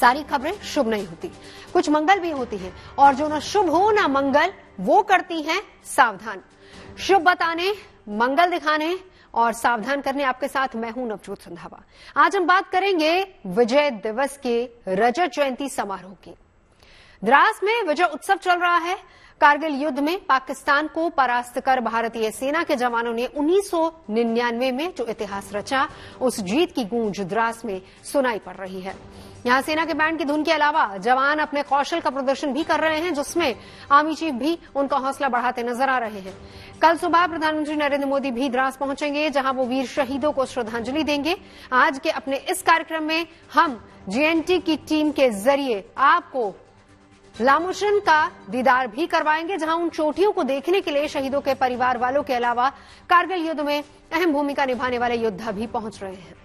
सारी खबरें शुभ नहीं होती, कुछ मंगल भी होती हैं, और जो न शुभ हो न मंगल वो करती हैं सावधान। शुभ बताने, मंगल दिखाने और सावधान करने आपके साथ मैं हूं नवजोत संधावा। आज हम बात करेंगे विजय दिवस के रजत जयंती समारोह की। द्रास में विजय उत्सव चल रहा है। कारगिल युद्ध में पाकिस्तान को परास्त कर भारतीय सेना के जवानों ने 1999 में जो इतिहास रचा, उस जीत की गूंज द्रास में सुनाई पड़ रही है। यहां सेना के बैंड की धुन के अलावा जवान अपने कौशल का प्रदर्शन भी कर रहे हैं, जिसमें आर्मी चीफ भी उनका हौसला बढ़ाते नजर आ रहे हैं। कल सुबह प्रधानमंत्री नरेंद्र मोदी भी द्रास पहुंचेंगे, जहां वो वीर शहीदों को श्रद्धांजलि देंगे। आज के अपने इस कार्यक्रम में हम जीएनटी की टीम के जरिए आपको लामुशन का दीदार भी करवाएंगे, जहां उन चोटियों को देखने के लिए शहीदों के परिवार वालों के अलावा कारगिल युद्ध में अहम भूमिका निभाने वाले योद्धा भी पहुंच रहे हैं।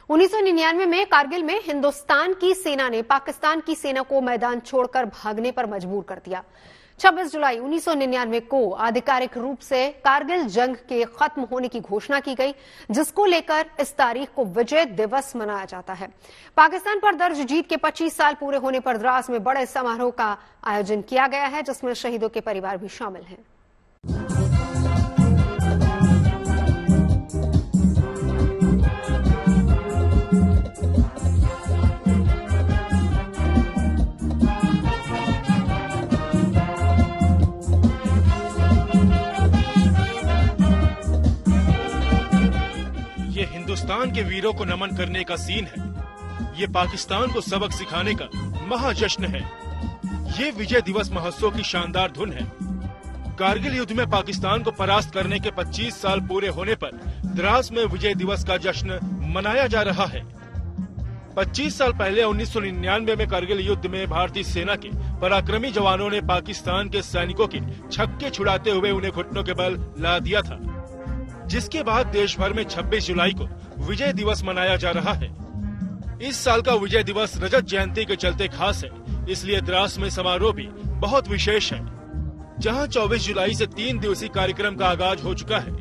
1999 में कारगिल में हिंदुस्तान की सेना ने पाकिस्तान की सेना को मैदान छोड़कर भागने पर मजबूर कर दिया। 26 जुलाई 1999 को आधिकारिक रूप से कारगिल जंग के खत्म होने की घोषणा की गई, जिसको लेकर इस तारीख को विजय दिवस मनाया जाता है। पाकिस्तान पर दर्ज जीत के 25 साल पूरे होने पर द्रास में बड़े समारोह का आयोजन किया गया है, जिसमें शहीदों के परिवार भी शामिल हैं। हिंदुस्तान के वीरों को नमन करने का सीन है। ये पाकिस्तान को सबक सिखाने का महाजश्न है। ये विजय दिवस महोत्सव की शानदार धुन है। कारगिल युद्ध में पाकिस्तान को परास्त करने के 25 साल पूरे होने पर द्रास में विजय दिवस का जश्न मनाया जा रहा है। 25 साल पहले 1999 में कारगिल युद्ध में भारतीय सेना के पराक्रमी जवानों ने पाकिस्तान के सैनिकों के छक्के छुड़ाते हुए उन्हें घुटनों के बल ला दिया था, जिसके बाद देश भर में 26 जुलाई को विजय दिवस मनाया जा रहा है। इस साल का विजय दिवस रजत जयंती के चलते खास है, इसलिए द्रास में समारोह भी बहुत विशेष है। जहां 24 जुलाई से 3 दिवसीय कार्यक्रम का आगाज हो चुका है,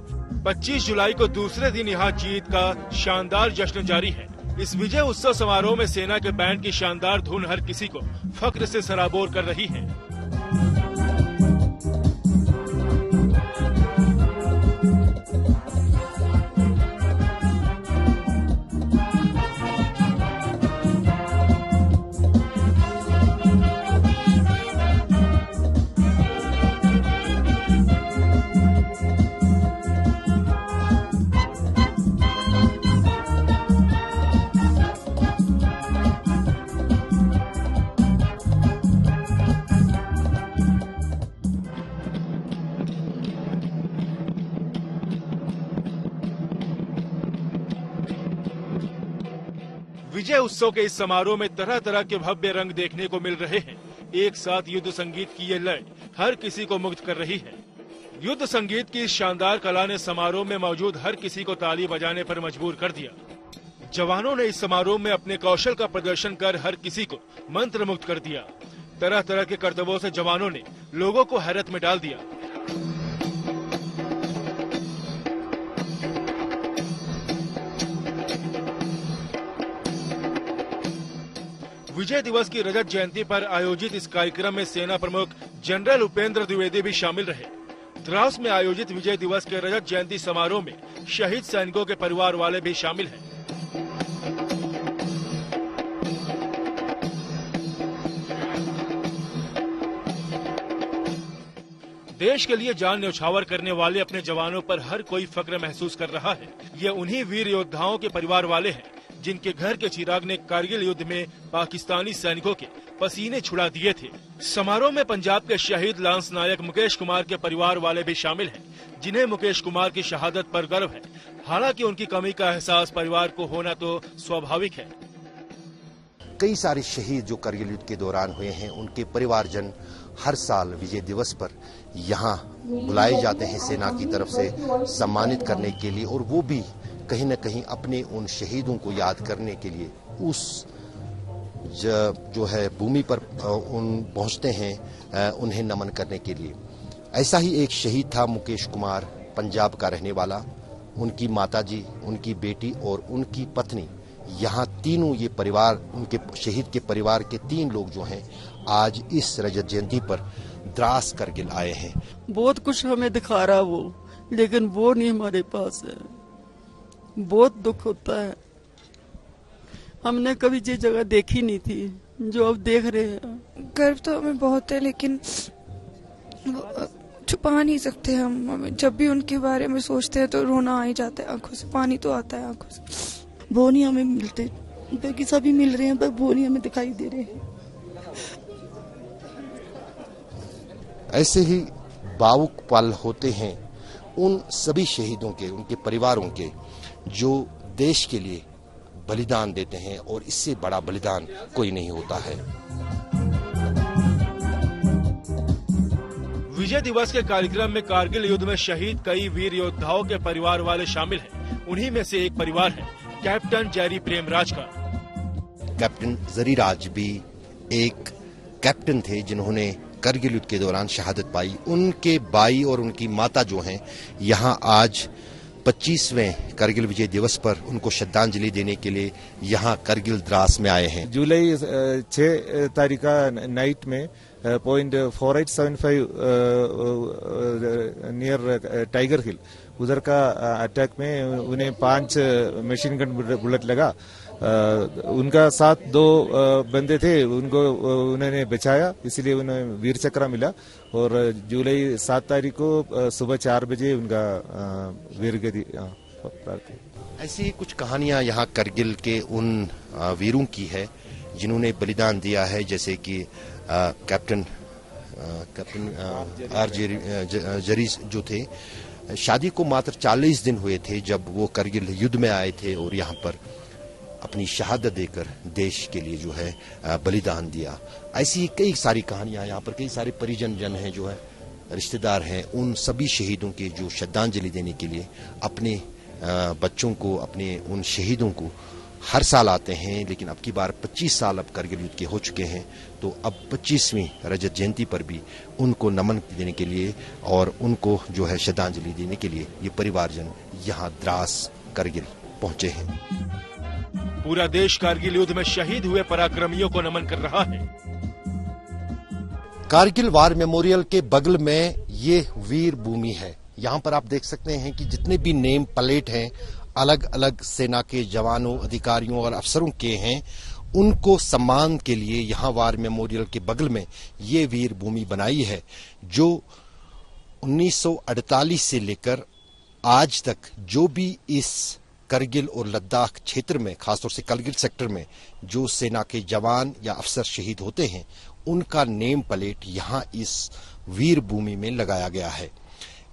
25 जुलाई को दूसरे दिन यहां जीत का शानदार जश्न जारी है। इस विजय उत्सव समारोह में सेना के बैंड की शानदार धुन हर किसी को फख्र से सराबोर कर रही है। विजय उत्सव के इस समारोह में तरह तरह के भव्य रंग देखने को मिल रहे हैं। एक साथ युद्ध संगीत की ये लय हर किसी को मुग्ध कर रही है। युद्ध संगीत की इस शानदार कला ने समारोह में मौजूद हर किसी को ताली बजाने पर मजबूर कर दिया। जवानों ने इस समारोह में अपने कौशल का प्रदर्शन कर हर किसी को मंत्र मुक्त कर दिया। तरह तरह के करतबों से जवानों ने लोगों को हैरत में डाल दिया। विजय दिवस की रजत जयंती पर आयोजित इस कार्यक्रम में सेना प्रमुख जनरल उपेंद्र द्विवेदी भी शामिल रहे। द्रास में आयोजित विजय दिवस के रजत जयंती समारोह में शहीद सैनिकों के परिवार वाले भी शामिल हैं। देश के लिए जान न्यौछावर करने वाले अपने जवानों पर हर कोई फक्र महसूस कर रहा है। ये उन्हीं वीर योद्धाओं के परिवार वाले हैं जिनके घर के चिराग ने कारगिल युद्ध में पाकिस्तानी सैनिकों के पसीने छुड़ा दिए थे। समारोह में पंजाब के शहीद लांस नायक मुकेश कुमार के परिवार वाले भी शामिल हैं, जिन्हें मुकेश कुमार की शहादत पर गर्व है। हालांकि उनकी कमी का एहसास परिवार को होना तो स्वाभाविक है। कई सारे शहीद जो कारगिल युद्ध के दौरान हुए हैं, उनके परिवारजन हर साल विजय दिवस पर यहाँ बुलाए जाते हैं सेना की तरफ से सम्मानित करने के लिए, और वो भी कहीं न कहीं अपने उन शहीदों को याद करने के लिए उस जो है भूमि पर उन पहुंचते हैं, उन्हें नमन करने के लिए। ऐसा ही एक शहीद था मुकेश कुमार, पंजाब का रहने वाला। उनकी माताजी, उनकी बेटी और उनकी पत्नी यहाँ तीनों ये परिवार, उनके शहीद के परिवार के 3 लोग जो हैं आज इस रजत जयंती पर द्रास करगिल आए हैं। बहुत कुछ हमें दिखा रहा वो, लेकिन वो नहीं हमारे पास है। बहुत दुख होता है, हमने कभी ये जगह देखी नहीं थी जो अब देख रहे हैं। गर्व तो हमें बहुत है, लेकिन छुपा नहीं सकते हम। जब भी उनके बारे में सोचते हैं तो रोना आ ही जाता है आंखों से, पानी तो आता है आंखों से। वो नहीं हमें मिलते, बाकी सभी मिल रहे हैं पर वो नहीं हमें दिखाई दे रहे हैं। ऐसे ही भावुक पल होते हैं उन सभी शहीदों के, उनके परिवारों के, जो देश के लिए बलिदान देते हैं, और इससे बड़ा बलिदान कोई नहीं होता है। विजय दिवस के कार्यक्रम में कारगिल युद्ध में शहीद कई वीर योद्धाओं के परिवार वाले शामिल हैं। उन्हीं में से एक परिवार है कैप्टन जेरी प्रेमराज का। कैप्टन जरीराज भी एक कैप्टन थे जिन्होंने करगिल युद्ध के दौरान शहादत पाई। उनके भाई और उनकी माता जो हैं यहाँ आज 25वें करगिल विजय दिवस पर उनको श्रद्धांजलि देने के लिए यहाँ करगिल द्रास में आए हैं। जुलाई 6 तारीख का नाइट में .4875 नियर टाइगर हिल उधर का अटैक में उन्हें 5 मशीन गन बुलेट लगा। उनका साथ 2 बंदे थे, उनको उन्होंने बचाया, इसलिए उन्हें वीर चक्र मिला। और जुलाई 7 तारीख को सुबह 4 बजे उनका वीर गति प्राप्त। ऐसी कुछ कहानियां यहाँ करगिल के उन वीरों की है जिन्होंने बलिदान दिया है, जैसे कि कैप्टन आर जरी जो थे, शादी को मात्र 40 दिन हुए थे जब वो करगिल युद्ध में आए थे और यहाँ पर अपनी शहादत देकर देश के लिए जो है बलिदान दिया। ऐसी कई सारी कहानियां यहाँ पर, कई सारे परिजन जन हैं जो है रिश्तेदार हैं, उन सभी शहीदों के जो श्रद्धांजलि देने के लिए अपने बच्चों को, अपने उन शहीदों को हर साल आते हैं। लेकिन अब की बार 25 साल अब करगिल युद्ध के हो चुके हैं, तो अब 25वीं रजत जयंती पर भी उनको नमन देने के लिए और उनको जो है श्रद्धांजलि देने के लिए ये परिवारजन यहाँ द्रास करगिल पहुंचे हैं। पूरा देश कारगिल युद्ध में शहीद हुए पराक्रमियों को नमन कर रहा है। कारगिल वार मेमोरियल के बगल में ये वीर भूमि है। यहाँ पर आप देख सकते हैं कि जितने भी नेम प्लेट हैं अलग अलग सेना के जवानों, अधिकारियों और अफसरों के हैं, उनको सम्मान के लिए यहाँ वार मेमोरियल के बगल में ये वीर भूमि बनाई है, जो 1948 से लेकर आज तक जो भी इस करगिल और लद्दाख क्षेत्र में, खासतौर से करगिल सेक्टर में जो सेना के जवान या अफसर शहीद होते हैं, उनका नेम प्लेट यहाँ इस वीर भूमि में लगाया गया है।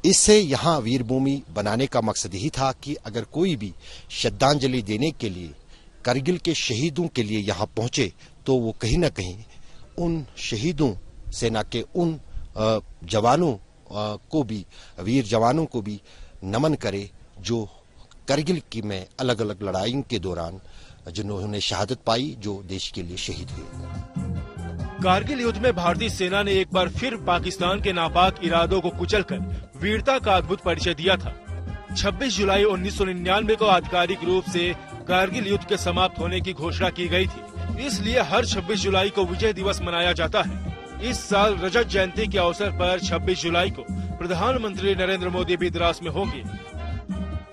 इससे यहाँ वीर भूमि बनाने का मकसद यही था कि अगर कोई भी श्रद्धांजलि देने के लिए करगिल के शहीदों के लिए यहाँ पहुंचे तो वो कहीं ना कहीं उन शहीदों, सेना के उन जवानों को भी, वीर जवानों को भी नमन करे जो करगिल की में अलग अलग लड़ाइयों के दौरान जिन्होंने शहादत पाई, जो देश के लिए शहीद हुए। कारगिल युद्ध में भारतीय सेना ने एक बार फिर पाकिस्तान के नापाक इरादों को कुचलकर वीरता का अद्भुत परिचय दिया था। 26 जुलाई 1999 को आधिकारिक रूप से कारगिल युद्ध के समाप्त होने की घोषणा की गई थी। इसलिए हर 26 जुलाई को विजय दिवस मनाया जाता है। इस साल रजत जयंती के अवसर पर 26 जुलाई को प्रधानमंत्री नरेंद्र मोदी भी द्रास में होंगे।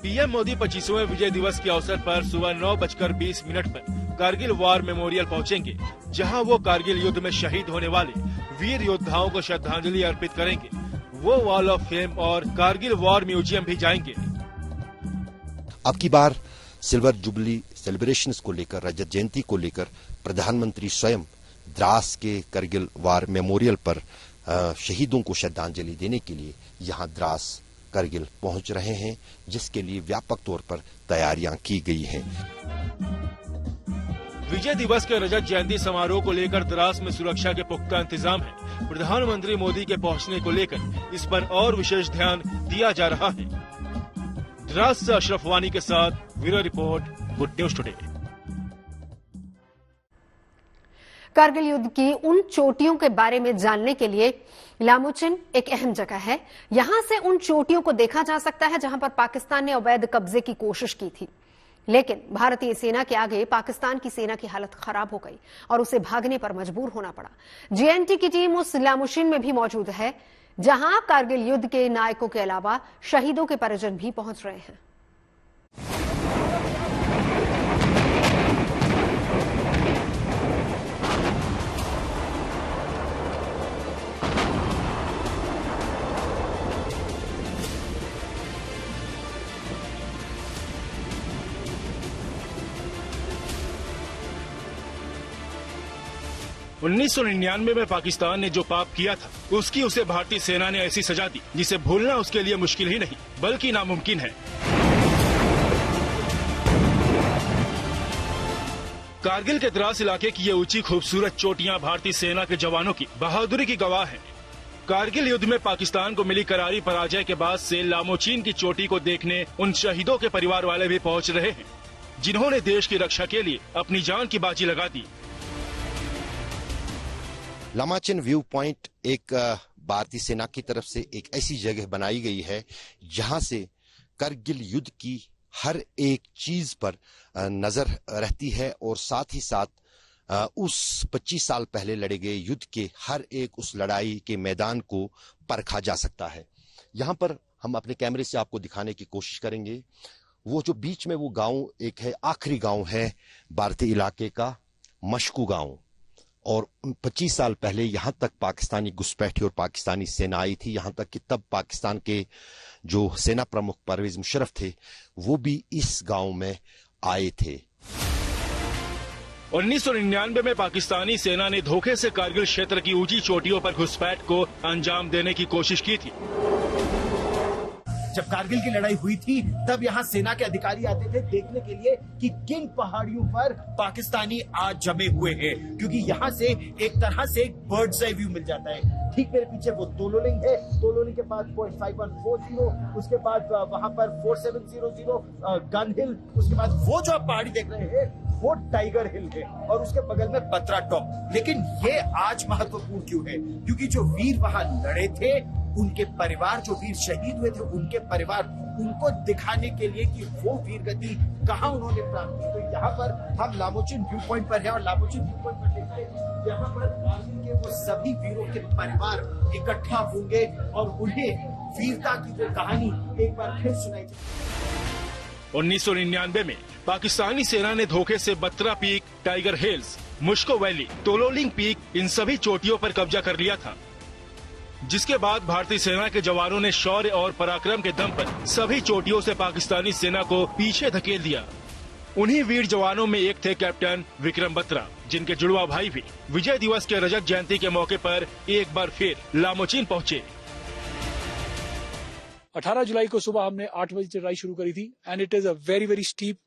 पीएम मोदी 25वें विजय दिवस के अवसर पर सुबह 9:20 पर कारगिल वार मेमोरियल पहुंचेंगे, जहां वो कारगिल युद्ध में शहीद होने वाले वीर योद्धाओं को श्रद्धांजलि अर्पित करेंगे। वो वॉल ऑफ फेम और कारगिल वॉर म्यूजियम भी जाएंगे। अब की बार सिल्वर जुबली सेलिब्रेशंस को लेकर, रजत जयंती को लेकर प्रधानमंत्री स्वयं द्रास के करगिल वार मेमोरियल पर शहीदों को श्रद्धांजलि देने के लिए यहाँ द्रास करगिल पहुंच रहे हैं, जिसके लिए व्यापक तौर पर तैयारियां की गई हैं। विजय दिवस के रजत जयंती समारोह को लेकर द्रास में सुरक्षा के पुख्ता इंतजाम है। प्रधानमंत्री मोदी के पहुंचने को लेकर इस पर और विशेष ध्यान दिया जा रहा है। द्रास से अशरफ वानी के साथ bureau report, good news today. Kargil युद्ध की उन चोटियों के बारे में जानने के लिए लामुचिन एक अहम जगह है। यहां से उन चोटियों को देखा जा सकता है जहां पर पाकिस्तान ने अवैध कब्जे की कोशिश की थी। लेकिन भारतीय सेना के आगे पाकिस्तान की सेना की हालत खराब हो गई और उसे भागने पर मजबूर होना पड़ा। जेएनटी की टीम उस लामुशीन में भी मौजूद है जहां कारगिल युद्ध के नायकों के अलावा शहीदों के परिजन भी पहुंच रहे हैं। 1999 में पाकिस्तान ने जो पाप किया था उसकी उसे भारतीय सेना ने ऐसी सजा दी जिसे भूलना उसके लिए मुश्किल ही नहीं बल्कि नामुमकिन है। कारगिल के द्रास इलाके की ये ऊंची खूबसूरत चोटियां भारतीय सेना के जवानों की बहादुरी की गवाह हैं। कारगिल युद्ध में पाकिस्तान को मिली करारी पराजय के बाद से लामोचीन की चोटी को देखने उन शहीदों के परिवार वाले भी पहुंच रहे हैं जिन्होंने देश की रक्षा के लिए अपनी जान की बाजी लगा दी। लामाचिन व्यू पॉइंट एक भारतीय सेना की तरफ से एक ऐसी जगह बनाई गई है जहां से कारगिल युद्ध की हर एक चीज पर नजर रहती है और साथ ही साथ उस 25 साल पहले लड़े गए युद्ध के हर एक उस लड़ाई के मैदान को परखा जा सकता है। यहाँ पर हम अपने कैमरे से आपको दिखाने की कोशिश करेंगे। वो जो बीच में वो गांव एक है, आखिरी गांव है भारतीय इलाके का, मशकू गांव। और 25 साल पहले यहाँ तक पाकिस्तानी घुसपैठी और पाकिस्तानी सेना आई थी, यहाँ तक कि तब पाकिस्तान के जो सेना प्रमुख परवेज मुशर्रफ थे वो भी इस गांव में आए थे। 1999 में पाकिस्तानी सेना ने धोखे से कारगिल क्षेत्र की ऊंची चोटियों पर घुसपैठ को अंजाम देने की कोशिश की थी। जब कारगिल की लड़ाई हुई थी तब यहाँ सेना के अधिकारी आते थे देखने के लिए कि किन पहाड़ियों पर पाकिस्तानी आज जमे हुए हैं, क्योंकि यहाँ से एक तरह से एक बर्ड्स आई व्यू मिल जाता है। ठीक मेरे पीछे वो तोलोलिंग है, तोलोलिंग के बाद 0.5140, उसके बाद वहाँ पर 4700 गन हिल, उसके बाद वो जो आप पहाड़ी देख रहे हैं वो टाइगर हिल है और उसके बगल में बत्रा टॉप। लेकिन ये आज महत्वपूर्ण क्यों है? क्योंकि जो वीर वहाँ लड़े थे उनके परिवार, जो वीर शहीद हुए थे उनके परिवार, उनको दिखाने के लिए कि वो वीर गति कहाँ उन्होंने प्राप्त की। तो यहाँ पर हम लामोचिन व्यू पॉइंट पर है और लामोचिन व्यू पॉइंट पर देखते हैं यहाँ पर कारगिल के वो सभी वीरों के परिवार इकट्ठा होंगे और उन्हें वीरता की वो कहानी एक बार फिर सुनाई जाएगी। 1999 में पाकिस्तानी सेना ने धोखे से Batra peak, Tiger Hills, Mushkoh valley, Tololing peak, इन सभी चोटियों पर कब्जा कर लिया था, जिसके बाद भारतीय सेना के जवानों ने शौर्य और पराक्रम के दम पर सभी चोटियों से पाकिस्तानी सेना को पीछे धकेल दिया। उन्हीं वीर जवानों में एक थे कैप्टन विक्रम बत्रा, जिनके जुड़वा भाई भी विजय दिवस के रजत जयंती के मौके पर एक बार फिर लामोचीन पहुंचे। 18 जुलाई को सुबह हमने 8 बजे चढ़ाई शुरू करी थी and it is a very very steep,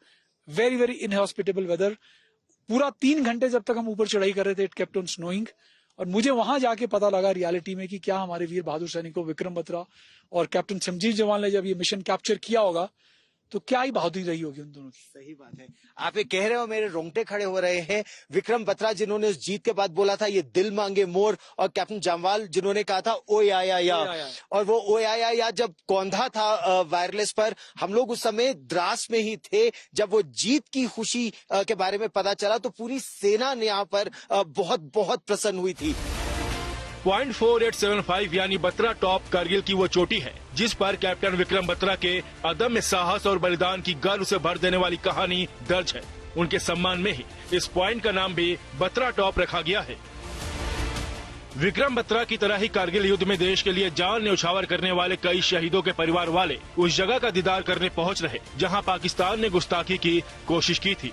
very very inhospitable weather. पूरा 3 घंटे जब तक हम ऊपर चढ़ाई कर रहे थे, इट केप्ट ऑन स्नोइंग। और मुझे वहां जाके पता लगा रियलिटी में कि क्या हमारे वीर बहादुर सैनिकों विक्रम बत्रा और कैप्टन सिमरजीत जवान ने जब ये मिशन कैप्चर किया होगा तो क्या ही बहादुरी रही होगी उन दोनों की। सही बात है, आप ये कह रहे हो, मेरे रोंगटे खड़े हो रहे हैं। विक्रम बत्रा जिन्होंने उस जीत के बाद बोला था ये दिल मांगे मोर, और कैप्टन जामवाल जिन्होंने कहा था ओ या। और वो ओ या जब कौंधा था वायरलेस पर, हम लोग उस समय द्रास में ही थे। जब वो जीत की खुशी के बारे में पता चला तो पूरी सेना ने यहाँ पर बहुत बहुत प्रसन्न हुई थी। 0.4875 यानी बत्रा टॉप कारगिल की वो चोटी है जिस पर कैप्टन विक्रम बत्रा के अदम्य साहस और बलिदान की गर्व से भर देने वाली कहानी दर्ज है। उनके सम्मान में ही इस पॉइंट का नाम भी बत्रा टॉप रखा गया है। विक्रम बत्रा की तरह ही कारगिल युद्ध में देश के लिए जान न्यौछावर करने वाले कई शहीदों के परिवार वाले उस जगह का दीदार करने पहुंच रहे जहां पाकिस्तान ने गुस्ताखी की कोशिश की थी।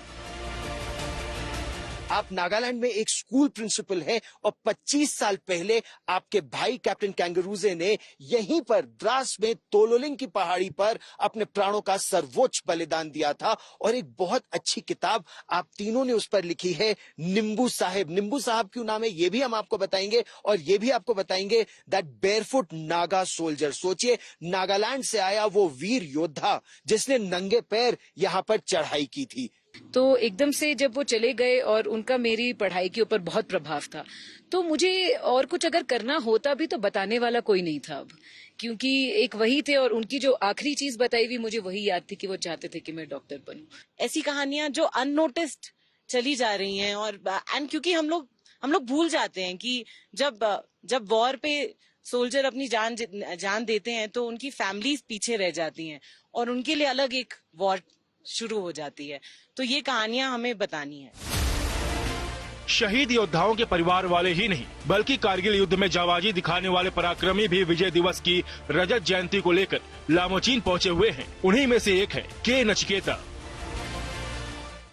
आप नागालैंड में एक स्कूल प्रिंसिपल हैं और 25 साल पहले आपके भाई कैप्टन कैंगरूजे ने यहीं पर द्रास में तोलोलिंग की पहाड़ी पर अपने प्राणों का सर्वोच्च बलिदान दिया था। और एक बहुत अच्छी किताब आप तीनों ने उस पर लिखी है, निम्बू साहब। निम्बू साहब क्यों नाम है ये भी हम आपको बताएंगे, और ये भी आपको बताएंगे दैट बेयरफुट नागा सोल्जर। सोचिए, नागालैंड से आया वो वीर योद्धा जिसने नंगे पैर यहाँ पर चढ़ाई की थी। तो एकदम से जब वो चले गए और उनका मेरी पढ़ाई के ऊपर बहुत प्रभाव था, तो मुझे और कुछ अगर करना होता भी तो बताने वाला कोई नहीं था अब, क्योंकि एक वही थे और उनकी जो आखिरी चीज बताई हुई मुझे वही याद थी कि वो चाहते थे कि मैं डॉक्टर बनूं। ऐसी कहानियां जो अननोटिस्ड चली जा रही हैं और क्योंकि हम लोग भूल जाते हैं कि जब वॉर पे सोल्जर अपनी जान देते हैं तो उनकी फैमिलीज पीछे रह जाती हैं और उनके लिए अलग एक वॉर शुरू हो जाती है। तो ये कहानियां हमें बतानी है। शहीद योद्धाओं के परिवार वाले ही नहीं बल्कि कारगिल युद्ध में जाबाजी दिखाने वाले पराक्रमी भी विजय दिवस की रजत जयंती को लेकर लामोचीन पहुंचे हुए हैं। उन्हीं में से एक है के Nachiketa.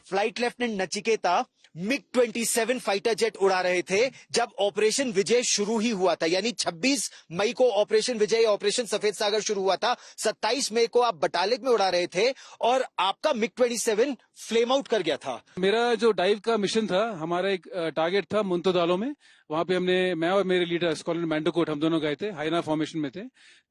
Flight lieutenant Nachiketa MiG-27 fighter jet उड़ा रहे थे जब ऑपरेशन विजय शुरू ही हुआ था। यानी 26 मई को ऑपरेशन विजय, ऑपरेशन सफेद सागर शुरू हुआ था। 27 मई को आप बटालिक में उड़ा रहे थे और आपका MiG-27 फ्लेम आउट कर गया था। मेरा जो डाइव का मिशन था, हमारा एक टारगेट था मुंतोदालो में। वहां पे मैं और मेरे लीडर स्कॉलर मैंडोकोट, हम दोनों गए थे, हाइना फॉर्मेशन में थे।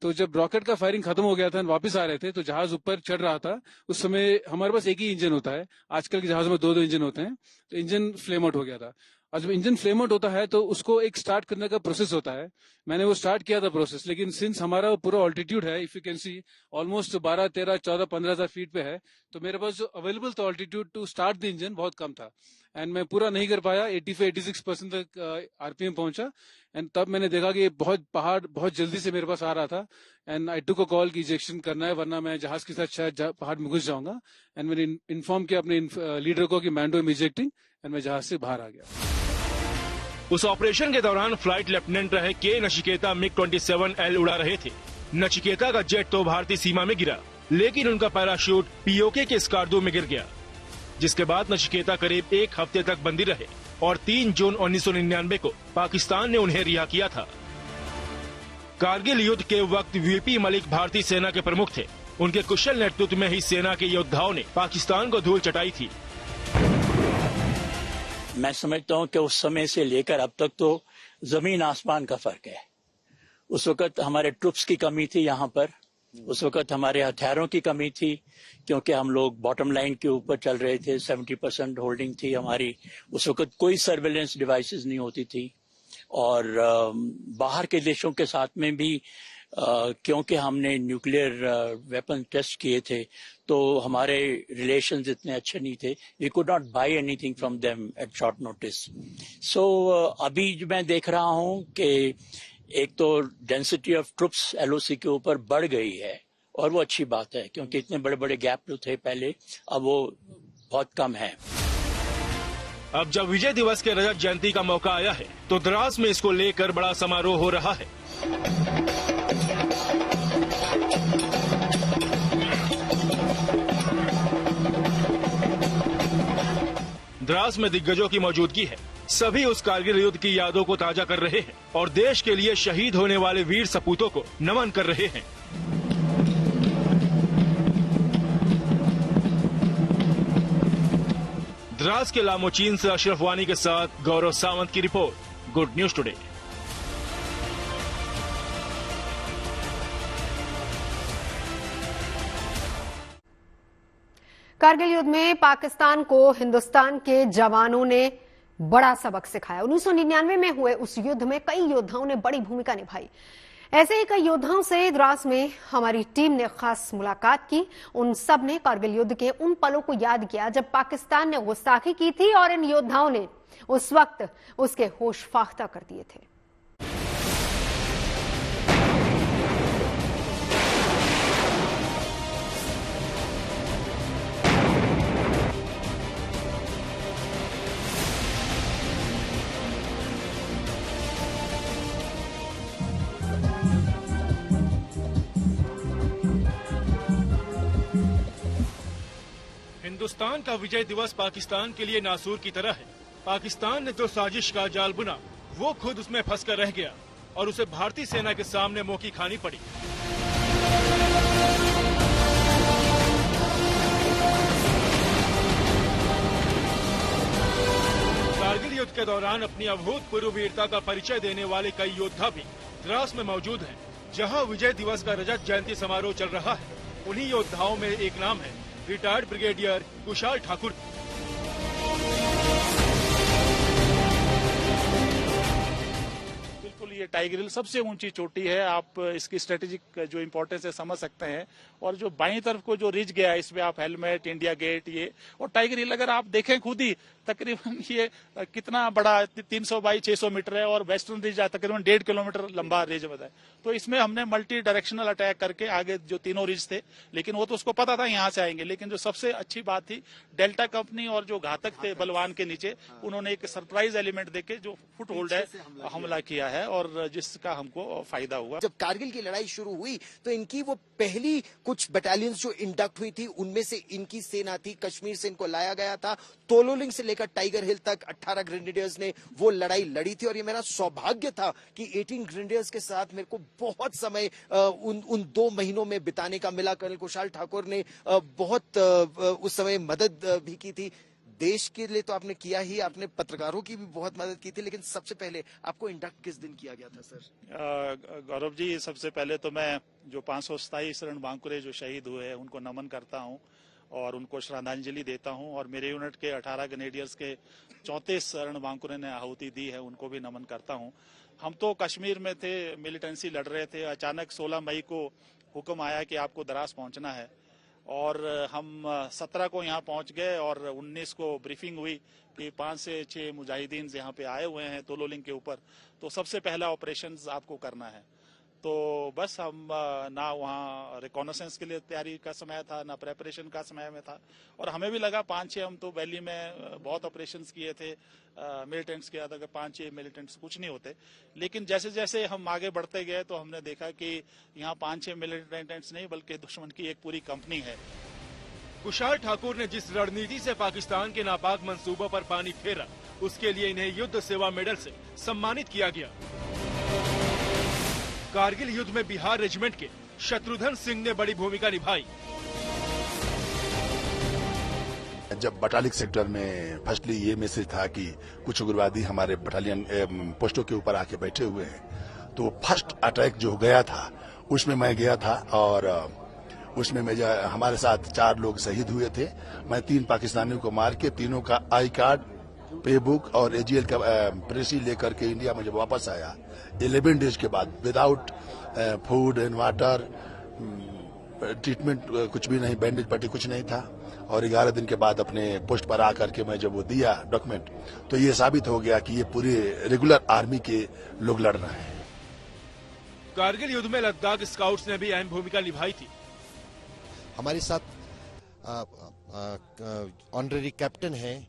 तो जब रॉकेट का फायरिंग खत्म हो गया था, वापस आ रहे थे, तो जहाज ऊपर चढ़ रहा था। उस समय हमारे पास एक ही इंजन होता है, आजकल के जहाज में 2-2 इंजन होते हैं। तो इंजन फ्लेम आउट हो गया था और जब इंजन फ्लेम आउट होता है तो उसको एक स्टार्ट करने का प्रोसेस होता है। मैंने वो स्टार्ट किया था प्रोसेस, लेकिन सिंस हमारा पूरा ऑल्टीट्यूड है, if you can see, almost 12, 13, 14, 15,000 feet पे है, तो मेरे पास जो अवेलेबल था altitude to start the engine बहुत कम था एंड मैं पूरा नहीं कर पाया। 85-86% तक आरपीएम पहुंचा एंड तब मैंने देखा कि पहाड़ बहुत जल्दी से मेरे पास आ रहा था and I took a call कि इजेक्शन करना है वरना मैं जहाज के साथ शायद पहाड़ में घुस जाऊंगा। एंड मैंने इन्फॉर्म किया अपने लीडर को कि मैंडो एम इजेक्टिंग, एंड मैं जहाज से बाहर आ गया। उस ऑपरेशन के दौरान फ्लाइट लेफ्टिनेंट रहे के नचिकेता MiG-27L उड़ा रहे थे। नचिकेता का जेट तो भारतीय सीमा में गिरा, लेकिन उनका पैराशूट पीओके के स्कार्दो में गिर गया, जिसके बाद नचिकेता करीब 1 हफ्ते तक बंदी रहे और 3 जून 1999 को पाकिस्तान ने उन्हें रिहा किया था। कारगिल युद्ध के वक्त वीपी मलिक भारतीय सेना के प्रमुख थे। उनके कुशल नेतृत्व में ही सेना के योद्धाओं ने पाकिस्तान को धूल चटाई थी। मैं समझता हूं कि उस समय से लेकर अब तक तो जमीन आसमान का फर्क है। उस वक्त हमारे ट्रुप्स की कमी थी यहाँ पर, उस वक्त हमारे हथियारों की कमी थी क्योंकि हम लोग बॉटम लाइन के ऊपर चल रहे थे। 70% होल्डिंग थी हमारी। उस वक्त कोई सर्वेलेंस डिवाइसेस नहीं होती थी और बाहर के देशों के साथ में भी क्योंकि हमने न्यूक्लियर वेपन टेस्ट किए थे तो हमारे रिलेशंस इतने अच्छे नहीं थे। We could not buy anything from them at short notice. So अभी मैं देख रहा हूं कि एक तो डेंसिटी ऑफ ट्रुप्स एलओसी के ऊपर बढ़ गई है और वो अच्छी बात है क्योंकि इतने बड़े बड़े गैप जो थे पहले, अब वो बहुत कम है। अब जब विजय दिवस के रजत जयंती का मौका आया है तो द्रास में इसको लेकर बड़ा समारोह हो रहा है। द्रास में दिग्गजों की मौजूदगी है। सभी उस कारगिल युद्ध की यादों को ताजा कर रहे हैं और देश के लिए शहीद होने वाले वीर सपूतों को नमन कर रहे हैं। द्रास के लामोचीन से अशरफ वानी के साथ गौरव सावंत की report, good news today. Kargil युद्ध में पाकिस्तान को हिंदुस्तान के जवानों ने बड़ा सबक सिखाया। 1999 में हुए उस युद्ध में कई योद्धाओं ने बड़ी भूमिका निभाई। ऐसे ही कई योद्धाओं से द्रास में हमारी टीम ने खास मुलाकात की। उन सब ने कारगिल युद्ध के उन पलों को याद किया जब पाकिस्तान ने गुस्ताखी की थी और इन योद्धाओं ने उस वक्त उसके होश फाख्ता कर दिए थे। हिंदुस्तान का विजय दिवस पाकिस्तान के लिए नासूर की तरह है। पाकिस्तान ने जो साजिश का जाल बुना वो खुद उसमें फंसकर रह गया और उसे भारतीय सेना के सामने मुंह की खानी पड़ी। कारगिल युद्ध के दौरान अपनी अभूतपूर्व वीरता का परिचय देने वाले कई योद्धा भी द्रास में मौजूद हैं, जहां विजय दिवस का रजत जयंती समारोह चल रहा है। उन्हीं योद्धाओं में एक नाम है retired brigadier Kushal Thakur. Tiger Hill सबसे ऊंची चोटी है। आप इसकी स्ट्रेटेजिक जो इंपॉर्टेंस है समझ सकते हैं। और जो बाईं तरफ को जो रिज गया है, इसमें आप हेलमेट, इंडिया गेट, ये और टाइगर हिल अगर आप देखें खुद ही, तकरीबन ये कितना बड़ा 300 बाई 600 मीटर है और वेस्टर्न रिज तकरीबन 1.5 किलोमीटर लंबा रिज बताया। तो इसमें हमने मल्टी डायरेक्शनल अटैक करके आगे जो तीनों रिज थे, लेकिन वो तो उसको पता था यहाँ से आएंगे, लेकिन जो सबसे अच्छी बात थी, डेल्टा कंपनी और जो घातक थे बलवान के नीचे, उन्होंने एक सरप्राइज एलिमेंट देके जो फुट होल्ड है हमला किया है और जिसका हमको फायदा हुआ। जब कारगिल की लड़ाई शुरू हुई तो इनकी वो पहली कुछ बटालियंस जो इंडक्ट हुई थी, उनमें से इनकी सेना थी। कश्मीर से इनको लाया गया था। तोलोलिंग से लेकर टाइगर हिल तक 18 ग्रेनेडियर्स ने वो लड़ाई लड़ी थी और ये मेरा सौभाग्य था कि 18 ग्रेनेडियर्स के साथ मेरे को बहुत समय उन 2 महीनों में बिताने का मिला। कर्नल कुशाल ठाकुर ने बहुत उस समय मदद भी की थी। देश के लिए तो आपने किया ही, आपने पत्रकारों की भी बहुत मदद की थी, लेकिन सबसे पहले आपको इंडक्ट किस दिन किया गया था सर? गौरव जी, सबसे पहले तो मैं जो 527 रणबांकुरे जो शहीद हुए हैं उनको नमन करता हूं और उनको श्रद्धांजलि देता हूं। और मेरे यूनिट के 18 ग्रेनेडियर्स के 34 रणबांकुरे ने आहुति दी है, उनको भी नमन करता हूं। हम तो कश्मीर में थे, मिलिटेंसी लड़ रहे थे। अचानक 16 मई को हुक्म आया कि आपको द्रास पहुंचना है और हम 17 को यहाँ पहुंच गए और 19 को ब्रीफिंग हुई कि 5 से 6 मुजाहिदीन यहाँ पे आए हुए हैं तोलोलिंग के ऊपर, तो सबसे पहला ऑपरेशन आपको करना है। तो बस हम ना वहाँ रिकॉनेसेंस के लिए तैयारी का समय था, ना प्रेपरेशन का समय में था। और हमें भी लगा 5-6, हम तो वैली में बहुत ऑपरेशंस किए थे, मिलिटेंट्स किया था, 5-6 मिलिटेंट्स कुछ नहीं होते। लेकिन जैसे जैसे हम आगे बढ़ते गए तो हमने देखा कि यहाँ 5-6 मिलिटेंट्स नहीं बल्कि दुश्मन की एक पूरी कंपनी है। कुशाल ठाकुर ने जिस रणनीति से पाकिस्तान के नापाक मंसूबों पर पानी फेरा, उसके लिए इन्हें युद्ध सेवा मेडल से सम्मानित किया गया। कारगिल युद्ध में बिहार रेजिमेंट के शत्रुघ्न सिंह ने बड़ी भूमिका निभाई। जब बटालिक सेक्टर में फर्स्टली ये मैसेज था कि कुछ उग्रवादी हमारे बटालियन पोस्टों के ऊपर आके बैठे हुए हैं, तो फर्स्ट अटैक जो गया था उसमें मैं गया था और उसमें हमारे साथ 4 लोग शहीद हुए थे। मैं 3 पाकिस्तानियों को मार के तीनों का आई कार्ड, पे बुक और एजीएल का प्रेसी लेकर के इंडिया में जब वापस आया 11 डेज के बाद, without food and water, treatment कुछ भी नहीं, बैंडेज पट्टी कुछ नहीं था, और 11 दिन के बाद अपने पोस्ट पर आकर के मैं जब वो दिया डॉक्यूमेंट, तो ये साबित हो गया कि ये पूरे रेगुलर आर्मी के लोग लड़ रहे हैं। कारगिल युद्ध में लद्दाख स्काउट्स ने भी अहम भूमिका निभाई थी। हमारे साथ ऑनरेरी कैप्टन हैं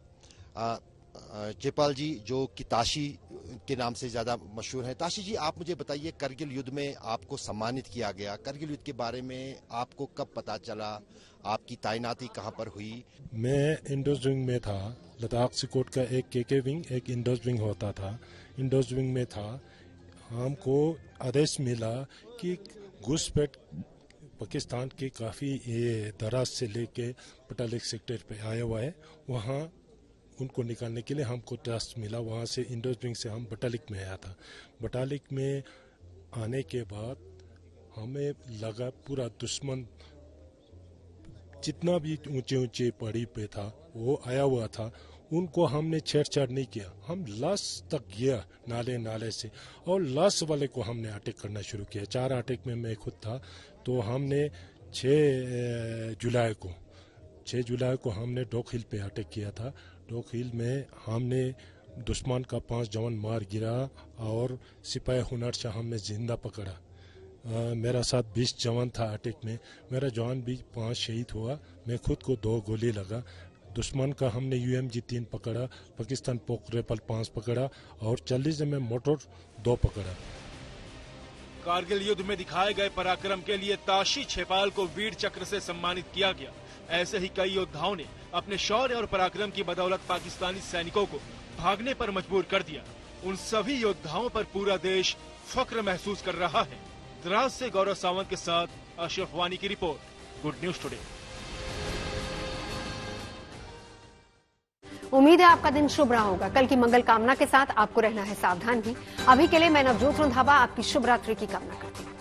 जयपाल जी, जो कि ताशी के नाम से ज्यादा मशहूर हैं। ताशी जी, आप मुझे बताइए, करगिल युद्ध में आपको सम्मानित किया गया, करगिल युद्ध के बारे में आपको कब पता चला, आपकी तैनाती कहां पर हुई? मैं इंडोज विंग में था। लद्दाख सिकोट का एक केके विंग, एक इंडोज विंग होता था। इंडोज विंग में था। हमको आदेश मिला कि घुसपैठ पाकिस्तान के काफ़ी दराज से लेके पटालिक सेक्टर पे आया हुआ है, वहाँ उनको निकालने के लिए हमको टास्क मिला। वहाँ से इंडोज विंग से हम बटालिक में आया था। बटालिक में आने के बाद हमें लगा पूरा दुश्मन जितना भी ऊंचे ऊंचे पहाड़ी पे था वो आया हुआ था, उनको हमने छेड़छाड़ नहीं किया। हम लास्ट तक गया नाले से, और लास्ट वाले को हमने अटैक करना शुरू किया। 4 अटैक में मैं खुद था। तो हमने 6 जुलाई को हमने डॉक हिल पे अटैक किया था। डॉक हिल में हमने दुश्मन का 5 जवान मार गिरा और सिपाही हुनर से हमने जिंदा पकड़ा। मेरा साथ 20 जवान था अटैक में। मेरा जवान भी 5 शहीद हुआ। मैं खुद को 2 गोली लगा। दुश्मन का हमने UMG 3 पकड़ा, पाकिस्तान पोक रेपल 5 पकड़ा और 40 में मोटर 2 पकड़ा। कारगिल युद्ध में दिखाए गए पराक्रम के लिए ताशी छेपाल को वीर चक्र से सम्मानित किया गया। ऐसे ही कई योद्धाओं ने अपने शौर्य और पराक्रम की बदौलत पाकिस्तानी सैनिकों को भागने पर मजबूर कर दिया। उन सभी योद्धाओं पर पूरा देश फख्र महसूस कर रहा है। द्रास से गौरव सावंत के साथ अशरफ वानी की रिपोर्ट, गुड न्यूज टुडे। उम्मीद है आपका दिन शुभ रहा होगा। कल की मंगल कामना के साथ आपको रहना है सावधान भी। अभी के लिए मैं नवजोत रंधावा आपकी शुभ रात्रि की कामना करती हूँ।